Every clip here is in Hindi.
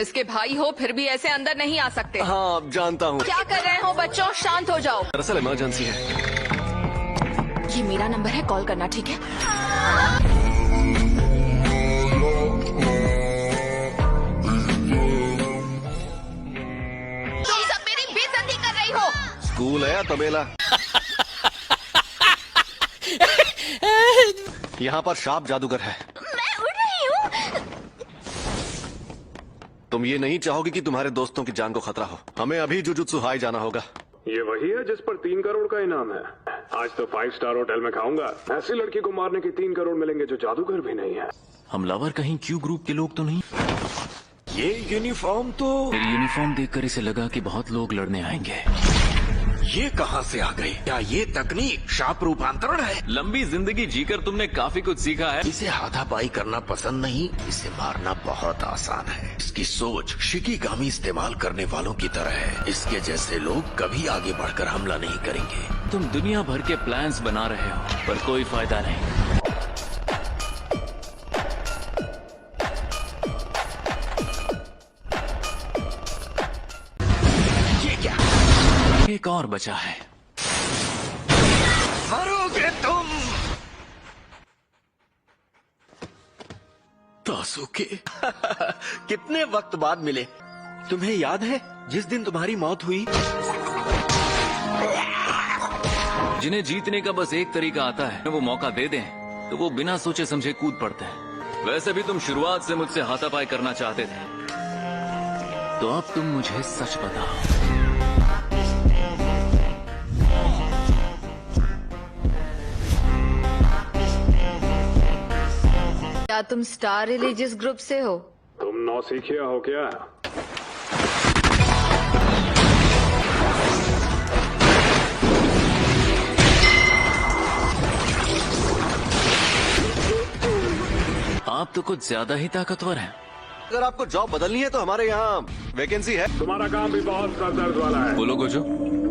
तुम इसके भाई हो फिर भी ऐसे अंदर नहीं आ सकते। हाँ अब जानता हूँ। क्या कर रहे हो बच्चों, शांत हो जाओ। दरअसल इमरजेंसी है। ये मेरा नंबर है, कॉल करना, ठीक है? तुम सब मेरी बेइज्जती कर रही हो। स्कूल है या तबेला? यहाँ पर शार्प जादूगर है। मैं उड़ रही हूँ। तुम ये नहीं चाहोगे कि तुम्हारे दोस्तों की जान को खतरा हो। हमें अभी जुजुत्सु हाई जाना होगा। ये वही है जिस पर 3 करोड़ का इनाम है। आज तो 5 स्टार होटल में खाऊंगा। ऐसी लड़की को मारने के 3 करोड़ मिलेंगे जो जादूगर भी नहीं है। हमलावर कहीं क्यू ग्रुप के लोग तो नहीं? ये यूनिफॉर्म तो मेरी यूनिफॉर्म देखकर इसे लगा कि बहुत लोग लड़ने आएंगे। ये कहाँ से आ गई? क्या ये तकनीक शाप रूपांतरण है? लंबी जिंदगी जीकर तुमने काफी कुछ सीखा है। इसे हाथापाई करना पसंद नहीं, इसे मारना बहुत आसान है। इसकी सोच शिकीगामी इस्तेमाल करने वालों की तरह है। इसके जैसे लोग कभी आगे बढ़कर हमला नहीं करेंगे। तुम दुनिया भर के प्लान्स बना रहे हो पर कोई फायदा नहीं। ये क्या? एक और बचा है। मरोगे तुम। तासुके कितने वक्त बाद मिले। तुम्हें याद है जिस दिन तुम्हारी मौत हुई? जिन्हें जीतने का बस एक तरीका आता है, वो मौका दे दें तो वो बिना सोचे समझे कूद पड़ते हैं। वैसे भी तुम शुरुआत से मुझसे हाथापाई करना चाहते थे, तो अब तुम मुझे सच बताओ। क्या तुम स्टार रिलीजियस ग्रुप से हो? तुम नौसिखिया हो क्या? आप तो कुछ ज्यादा ही ताकतवर हैं। अगर आपको जॉब बदलनी है तो हमारे यहाँ वैकेंसी है। तुम्हारा काम भी बहुत सर दर्द वाला है। बोलो गोजो।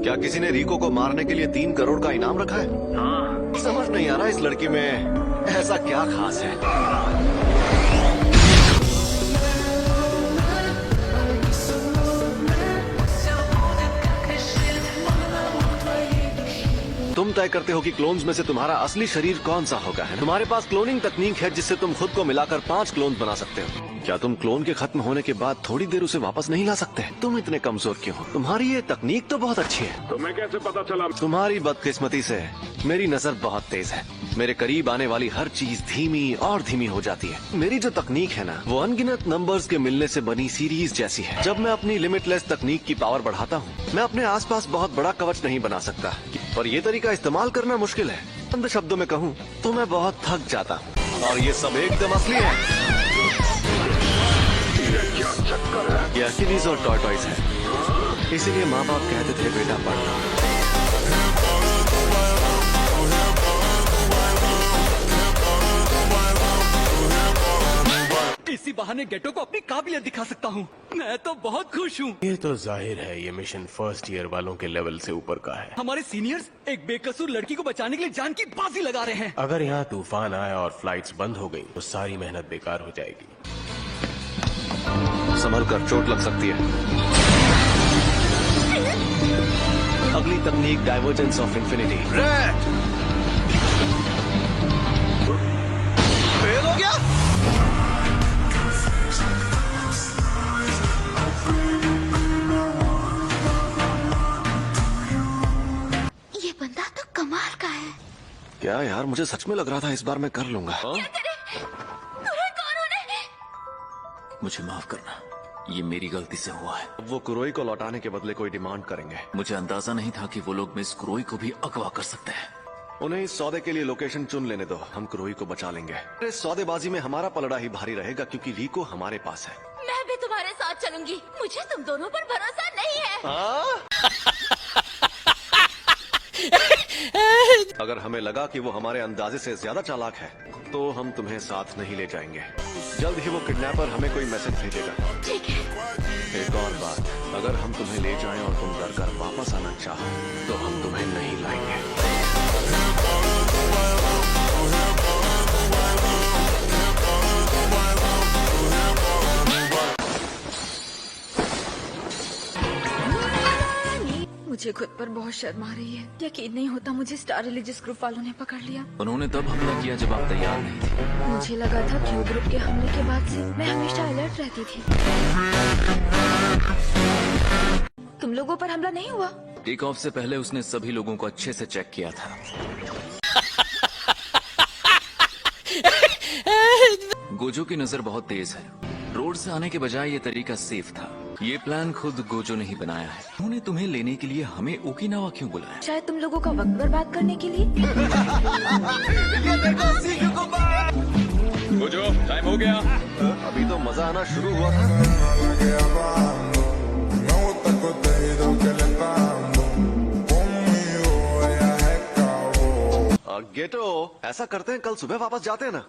क्या किसी ने रिको को मारने के लिए 3 करोड़ का इनाम रखा है? हाँ। समझ नहीं आ रहा इस लड़की में ऐसा क्या खास है। तुम तय करते हो कि क्लोन्स में से तुम्हारा असली शरीर कौन सा होगा, है? तुम्हारे पास क्लोनिंग तकनीक है जिससे तुम खुद को मिलाकर 5 क्लोन बना सकते हो। क्या तुम क्लोन के खत्म होने के बाद थोड़ी देर उसे वापस नहीं ला सकते? तुम इतने कमजोर क्यों हो? तुम्हारी ये तकनीक तो बहुत अच्छी है। तुम्हें कैसे पता चला? तुम्हारी बदकिस्मती से मेरी नजर बहुत तेज है। मेरे करीब आने वाली हर चीज धीमी और धीमी हो जाती है। मेरी जो तकनीक है ना, वो अनगिनत नंबर्स के मिलने से बनी सीरीज जैसी है। जब मैं अपनी लिमिटलेस तकनीक की पावर बढ़ाता हूँ, मैं अपने आसपास बहुत बड़ा कवच नहीं बना सकता, पर ये तरीका इस्तेमाल करना मुश्किल है। चंद शब्दों में कहूँ तो मैं बहुत थक जाता हूँ, और ये सब एकदम असली है। ये अखिलीज और टॉर्टॉइस है, इसीलिए माँ बाप कहते थे बेटा पढ़ना। इसी बहाने गेटो को अपनी काबिलियत दिखा सकता हूँ। मैं तो बहुत खुश हूँ। ये तो जाहिर है ये मिशन फर्स्ट ईयर वालों के लेवल से ऊपर का है। हमारे सीनियर्स एक बेकसूर लड़की को बचाने के लिए जान की बाजी लगा रहे हैं। अगर यहाँ तूफान आया और फ्लाइट्स बंद हो गई तो सारी मेहनत बेकार हो जाएगी। संभल कर, चोट लग सकती है। अगली तकनीक डाइवर्जेंस ऑफ इंफिनिटी। फेल हो गया। ये बंदा तो कमाल का है। क्या यार, मुझे सच में लग रहा था इस बार मैं कर लूंगा। मुझे माफ करना, ये मेरी गलती से हुआ है। अब वो कुरोई को लौटाने के बदले कोई डिमांड करेंगे। मुझे अंदाजा नहीं था कि वो लोग मिस कुरोई को भी अगवा कर सकते हैं। उन्हें इस सौदे के लिए लोकेशन चुन लेने दो, हम कुरोई को बचा लेंगे। इस सौदेबाजी में हमारा पलड़ा ही भारी रहेगा क्योंकि रिको हमारे पास है। मैं भी तुम्हारे साथ चलूंगी, मुझे तुम दोनों पर भरोसा नहीं है। अगर हमें लगा कि वो हमारे अंदाजे से ज्यादा चालाक है तो हम तुम्हें साथ नहीं ले जाएंगे। जल्द ही वो किडनैपर हमें कोई मैसेज भेजेगा। ठीक है। एक और बात, अगर हम तुम्हें ले जाएं और तुम डर कर वापस आना चाहो तो हम तुम्हें नहीं लाएंगे। मुझे खुद पर बहुत शर्म आ रही है। यकीन नहीं होता मुझे स्टार रिलीजियस ग्रुप वालों ने पकड़ लिया। उन्होंने तब हमला किया जब आप तैयार नहीं थे। मुझे लगा था क्यू ग्रुप के हमले के बाद से मैं हमेशा अलर्ट रहती थी। तुम लोगों पर हमला नहीं हुआ? टेक ऑफ से पहले उसने सभी लोगों को अच्छे से चेक किया था। गोजो की नजर बहुत तेज है। रोड से आने के बजाय ये तरीका सेफ था। ये प्लान खुद गोजो ने ही बनाया है। उन्होंने तुम्हें लेने के लिए हमें ओकिनावा क्यों बुलाया? शायद तुम लोगों का वक्त बर्बाद करने के लिए। गोजो, टाइम हो गया। अभी तो मजा आना शुरू हुआ था। गेटो, ऐसा करते हैं, कल सुबह वापस जाते हैं ना।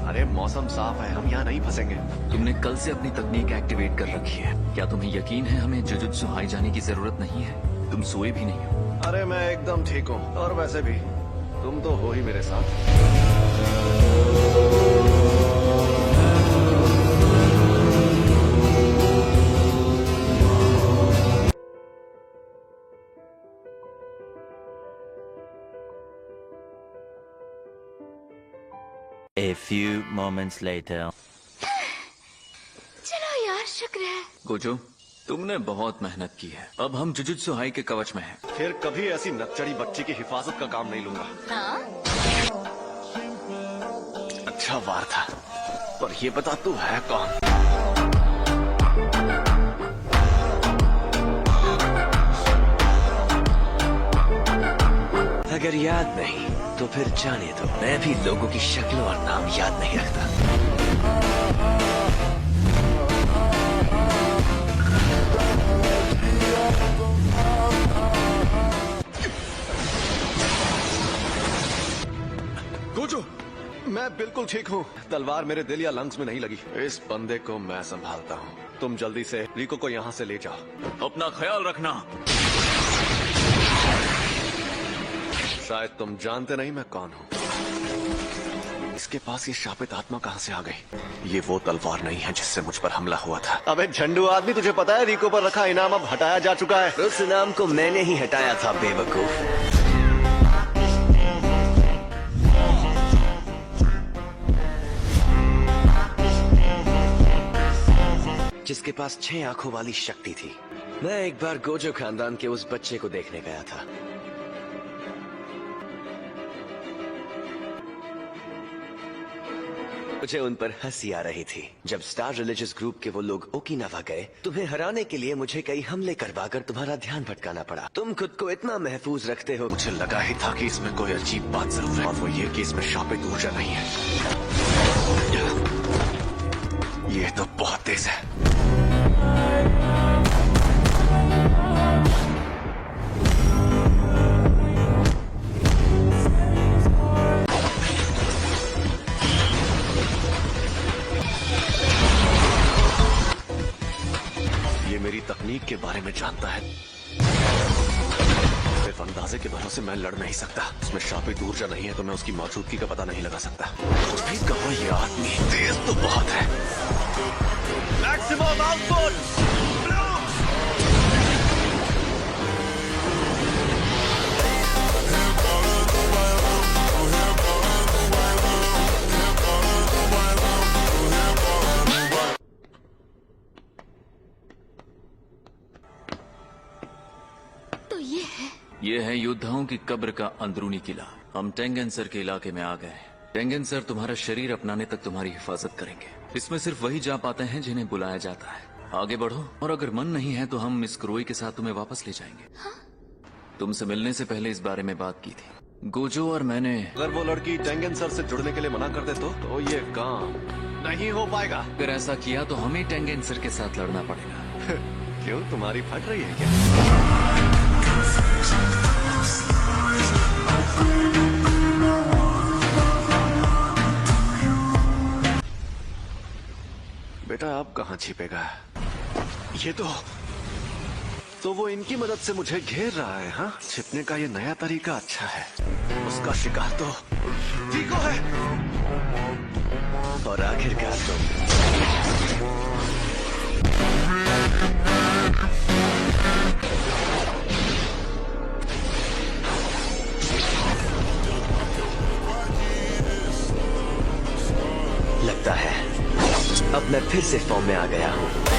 अरे मौसम साफ है, हम यहाँ नहीं फंसेंगे। तुमने कल से अपनी तकनीक एक्टिवेट कर रखी है। क्या तुम्हें यकीन है हमें जुजुत्सु हाई जाने की जरूरत नहीं है? तुम सोए भी नहीं हो। अरे मैं एकदम ठीक हूँ, और वैसे भी तुम तो हो ही मेरे साथ। A few moments later. चलो यार, शुक्र है। गोजो, तुमने बहुत मेहनत की है। अब हम जुजुत्सु हाई के कवच में हैं। फिर कभी ऐसी नकचड़ी बच्ची की हिफाजत का काम नहीं लूंगा। हाँ? अच्छा वार था, पर ये बता तू है कौन? अगर याद नहीं तो फिर जाने दो। मैं भी लोगों की शक्लों और नाम याद नहीं रखता। गोजो, मैं बिल्कुल ठीक हूँ। तलवार मेरे दिल या लंग्स में नहीं लगी। इस बंदे को मैं संभालता हूँ। तुम जल्दी से रिको को यहाँ से ले जाओ। अपना ख्याल रखना। शायद तुम जानते नहीं मैं कौन हूँ। इसके पास ये शापित आत्मा कहाँ से आ गई? ये वो तलवार नहीं है जिससे मुझ पर हमला हुआ था। अबे झंडू आदमी, तुझे पता है रिको पर रखा इनाम अब हटाया जा चुका है। उस इनाम को मैंने ही हटाया था, बेवकूफ। जिसके पास 6 आंखों वाली शक्ति थी। मैं एक बार गोजो खानदान के उस बच्चे को देखने गया था। मुझे उन पर हंसी आ रही थी। जब स्टार रिलीजियस ग्रुप के वो लोग ओकिनावा गए, तुम्हें हराने के लिए मुझे कई हमले करवाकर तुम्हारा ध्यान भटकाना पड़ा। तुम खुद को इतना महफूज रखते हो। मुझे लगा ही था कि इसमें कोई अजीब बात जरूर है, और वो ये कि इसमें शापित ऊर्जा नहीं है। ये तो बहुत तेज है। ये मेरी तकनीक के बारे में जानता है। सिर्फ अंदाजे के भरोसे मैं लड़ नहीं सकता। उसमें शापित ऊर्जा नहीं है तो मैं उसकी मौजूदगी का पता नहीं लगा सकता। कुछ भी कहो, ये आदमी तेज तो बहुत है। Maximum output. तो ये है योद्धाओं की कब्र का अंदरूनी किला। हम टेंगेंसर के इलाके में आ गए। टेंगेंसर तुम्हारा शरीर अपनाने तक तुम्हारी हिफाजत करेंगे। इसमें सिर्फ वही जा पाते हैं जिन्हें बुलाया जाता है। आगे बढ़ो, और अगर मन नहीं है तो हम मिस क्रोई के साथ तुम्हें वापस ले जाएंगे। हाँ? तुमसे मिलने से पहले इस बारे में बात की थी। गोजो और मैंने। अगर वो लड़की टेंगेंसर से जुड़ने के लिए मना कर दे तो ये काम नहीं हो पाएगा। अगर ऐसा किया तो हमें टेंगेंसर के साथ लड़ना पड़ेगा। क्यों, तुम्हारी फट रही है क्या? बेटा अब कहाँ छिपेगा? ये तो वो इनकी मदद से मुझे घेर रहा है। हाँ, छिपने का ये नया तरीका अच्छा है। उसका शिकार तो रिको है, और आखिरकार तो लगता है अब मैं फिर से फॉर्म में आ गया हूँ।